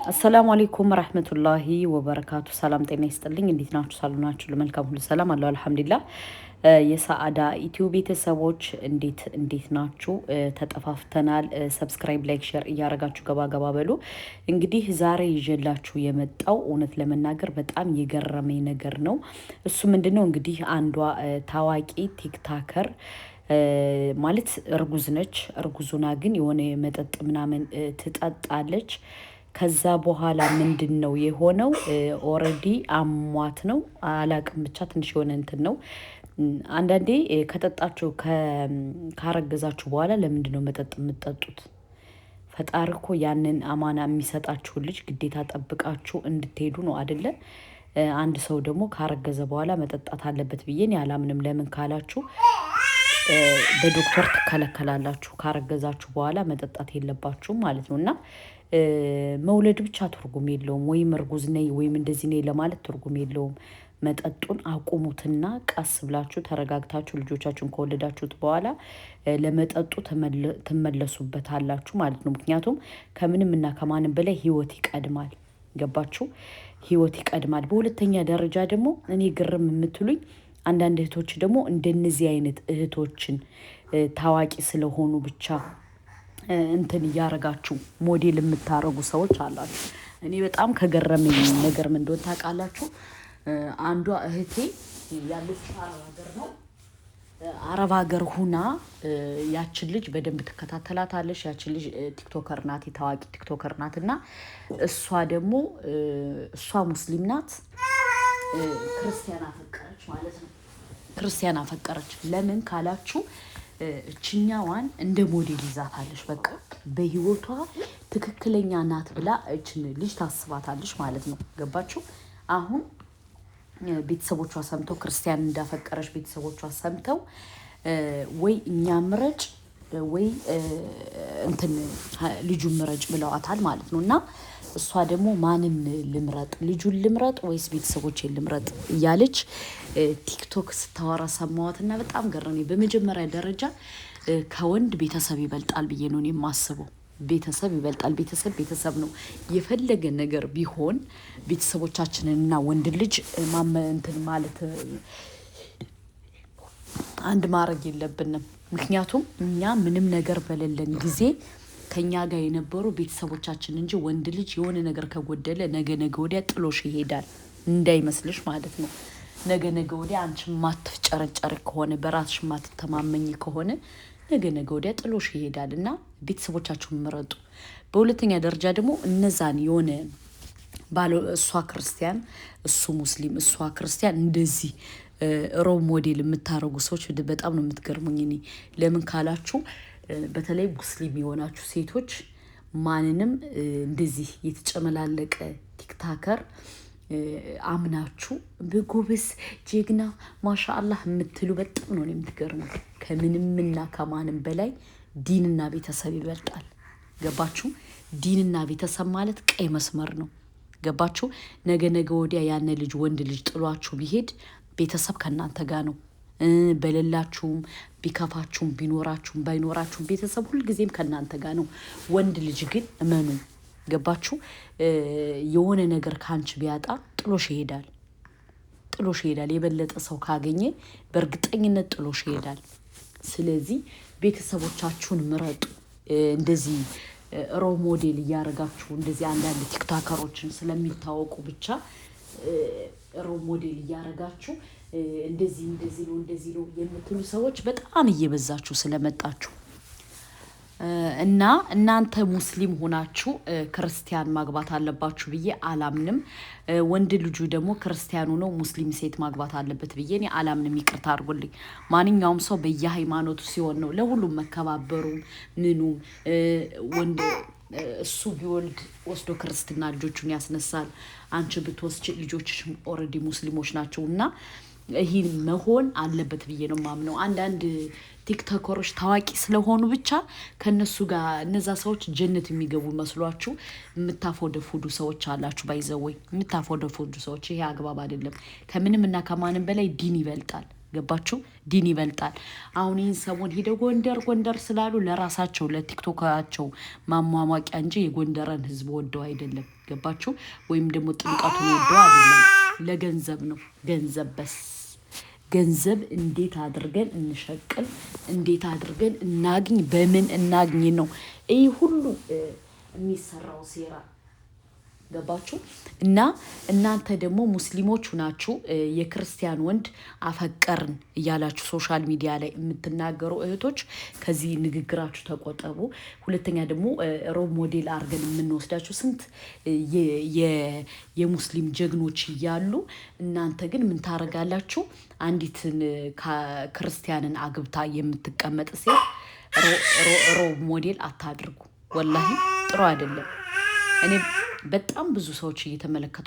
አሰላሙ አለይኩም ረህመቱላሂ ወበረካቱ። ሰላም ጤና ይስጥልኝ። እንዴት ናችሁ? ሳሉ ናችሁ? ለመልካም ሁሉ ሰላም አለው አልሐምዱሊላህ። የሰአዳ ኢትዮ ቤተሰቦች እንዴት ናችሁ? ተጠፋፍተናል። ሰብስክራይብ፣ ላይክ፣ ሼር እያደረጋችሁ ገባ ገባ በሉ። እንግዲህ ዛሬ ይዤላችሁ የመጣው እውነት ለመናገር በጣም የገረመኝ ነገር ነው። እሱ ምንድን ነው እንግዲህ አንዷ ታዋቂ ቲክታከር ማለት እርጉዝ ነች። እርጉዙና ግን የሆነ መጠጥ ምናምን ትጠጣለች። ከዛ በኋላ ምንድን ነው የሆነው? ኦልሬዲ አሟት ነው አላቅም፣ ብቻ ትንሽ የሆነ እንትን ነው። አንዳንዴ ከጠጣችሁ ካረገዛችሁ በኋላ ለምንድን ነው መጠጥ የምትጠጡት? ፈጣሪ እኮ ያንን አማና የሚሰጣችሁን ልጅ ግዴታ ጠብቃችሁ እንድትሄዱ ነው አደለ? አንድ ሰው ደግሞ ካረገዘ በኋላ መጠጣት አለበት ብዬን ያላምንም። ለምን ካላችሁ በዶክተር ትከለከላላችሁ። ካረገዛችሁ በኋላ መጠጣት የለባችሁም ማለት ነው። እና መውለድ ብቻ ትርጉም የለውም። ወይም እርጉዝ ነኝ ወይም እንደዚህ ነኝ ለማለት ትርጉም የለውም። መጠጡን አቁሙትና ቀስ ብላችሁ ተረጋግታችሁ ልጆቻችሁን ከወለዳችሁት በኋላ ለመጠጡ ትመለሱበታላችሁ ማለት ነው። ምክንያቱም ከምንም እና ከማንም በላይ ህይወት ይቀድማል። ገባችሁ? ህይወት ይቀድማል። በሁለተኛ ደረጃ ደግሞ እኔ ግርም የምትሉኝ አንዳንድ እህቶች ደግሞ እንደነዚህ አይነት እህቶችን ታዋቂ ስለሆኑ ብቻ እንትን እያረጋችሁ ሞዴል የምታረጉ ሰዎች አላችሁ። እኔ በጣም ከገረመኝ ነገር ምን እንደሆነ ታውቃላችሁ? አንዷ እህቴ ያለችው አረብ ሀገር ነው። አረብ ሀገር ሁና ያችን ልጅ በደንብ ትከታተላታለች። ያችን ልጅ ቲክቶከር ናት፣ የታዋቂ ቲክቶከር ናት። እና እሷ ደግሞ እሷ ሙስሊም ናት፣ ክርስቲያን አፈቀረች ማለት ነው። ክርስቲያን አፈቀረች። ለምን ካላችሁ እችኛዋን እንደ ሞዴል ይዛታለች። በቃ በህይወቷ ትክክለኛ ናት ብላ እችን ልጅ ታስባታለች ማለት ነው። ገባችሁ? አሁን ቤተሰቦቿ ሰምተው ክርስቲያን እንዳፈቀረች ቤተሰቦቿ ሰምተው ወይ እኛ ምረጭ ወይ እንትን ልጁ ምረጭ ብለዋታል ማለት ነው። እና እሷ ደግሞ ማንን ልምረጥ? ልጁን ልምረጥ ወይስ ቤተሰቦቼን ልምረጥ እያለች ቲክቶክ ስታወራ ሰማዋትና በጣም ገረመኝ። በመጀመሪያ ደረጃ ከወንድ ቤተሰብ ይበልጣል ብዬ ነው የማስበው። ቤተሰብ ይበልጣል። ቤተሰብ ነው። የፈለገ ነገር ቢሆን ቤተሰቦቻችንንና ወንድ ልጅ እንትን ማለት አንድ ማድረግ የለብንም። ምክንያቱም እኛ ምንም ነገር በሌለን ጊዜ ከኛ ጋር የነበሩ ቤተሰቦቻችን እንጂ ወንድ ልጅ የሆነ ነገር ከጎደለ ነገ ወዲያ ጥሎሽ ይሄዳል። እንዳይመስልሽ ማለት ነው። ነገ ወዲያ አንቺ ማትፍጨረጨር ከሆነ በራስሽ ማትተማመኝ ከሆነ ነገ ወዲያ ጥሎሽ ይሄዳል። እና ቤተሰቦቻችሁን ምረጡ። በሁለተኛ ደረጃ ደግሞ እነዛን የሆነ እሷ ክርስቲያን እሱ ሙስሊም እሷ ክርስቲያን እንደዚህ ሮል ሞዴል የምታረጉ ሰዎች በጣም ነው የምትገርሙኝ። እኔ ለምን ካላችሁ በተለይ ሙስሊም የሆናችሁ ሴቶች ማንንም እንደዚህ የተጨመላለቀ ቲክታከር አምናችሁ በጎበስ ጀግና ማሻአላህ የምትሉ በጣም ነው የምትገርሙ። ከምንምና ከማንም በላይ ዲንና ቤተሰብ ይበልጣል። ገባችሁ? ዲንና ቤተሰብ ማለት ቀይ መስመር ነው። ገባችሁ? ነገ ወዲያ ያነ ልጅ ወንድ ልጅ ጥሏችሁ ቢሄድ ቤተሰብ ከእናንተ ጋር ነው። በሌላችሁም ቢከፋችሁም ቢኖራችሁም ባይኖራችሁም ቤተሰብ ሁልጊዜም ከእናንተ ጋር ነው። ወንድ ልጅ ግን እመኑ፣ ገባችሁ? የሆነ ነገር ካንቺ ቢያጣ ጥሎሽ ይሄዳል። የበለጠ ሰው ካገኘ በእርግጠኝነት ጥሎሽ ይሄዳል። ስለዚህ ቤተሰቦቻችሁን ምረጡ። እንደዚህ ሮል ሞዴል እያረጋችሁ እንደዚህ አንዳንድ ቲክታከሮችን ስለሚታወቁ ብቻ ሮል ሞዴል እያረጋችሁ እንደዚህ ነው የምትሉ ሰዎች በጣም እየበዛችሁ ስለመጣችሁ እና እናንተ ሙስሊም ሆናችሁ ክርስቲያን ማግባት አለባችሁ ብዬ አላምንም። ወንድ ልጁ ደግሞ ክርስቲያኑ ነው ሙስሊም ሴት ማግባት አለበት ብዬ እኔ አላምንም። ይቅርታ አድርጎልኝ። ማንኛውም ሰው በየሃይማኖቱ ሲሆን ነው ለሁሉም መከባበሩ ምኑም። ወንድ እሱ ቢወልድ ወስዶ ክርስትና ልጆቹን ያስነሳል። አንቺ ብትወስጂ ልጆችሽ ኦልሬዲ ሙስሊሞች ናቸው እና ይህ መሆን አለበት ብዬ ነው ማምነው። አንዳንድ ቲክቶከሮች ታዋቂ ስለሆኑ ብቻ ከነሱ ጋር እነዛ ሰዎች ጀነት የሚገቡ መስሏችሁ የምታፎደፉዱ ሰዎች አላችሁ። ባይዘወይ የምታፎደፉዱ ሰዎች፣ ይሄ አግባብ አይደለም። ከምንም እና ከማንም በላይ ዲን ይበልጣል። ገባችሁ? ዲን ይበልጣል። አሁን ይህን ሰሞን ሂደው ጎንደር ስላሉ ለራሳቸው ለቲክቶካቸው ማሟሟቂያ እንጂ የጎንደርን ህዝብ ወደው አይደለም። ገባችሁ? ወይም ደግሞ ጥምቀቱን ወደው አይደለም። ለገንዘብ ነው። ገንዘብ እንዴት አድርገን እንሸቅል፣ እንዴት አድርገን እናግኝ፣ በምን እናግኝ ነው ይህ ሁሉ የሚሰራው ሴራ። ገባችሁ? እና እናንተ ደግሞ ሙስሊሞች ናችሁ የክርስቲያን ወንድ አፈቀርን እያላችሁ ሶሻል ሚዲያ ላይ የምትናገሩ እህቶች ከዚህ ንግግራችሁ ተቆጠቡ። ሁለተኛ ደግሞ ሮብ ሞዴል አድርገን የምንወስዳችሁ ስንት የሙስሊም ጀግኖች እያሉ እናንተ ግን ምን ታደርጋላችሁ? አንዲትን ክርስቲያንን አግብታ የምትቀመጥ ሴት ሮብ ሞዴል አታድርጉ። ወላሂ ጥሩ አይደለም። እኔ በጣም ብዙ ሰዎች እየተመለከቱ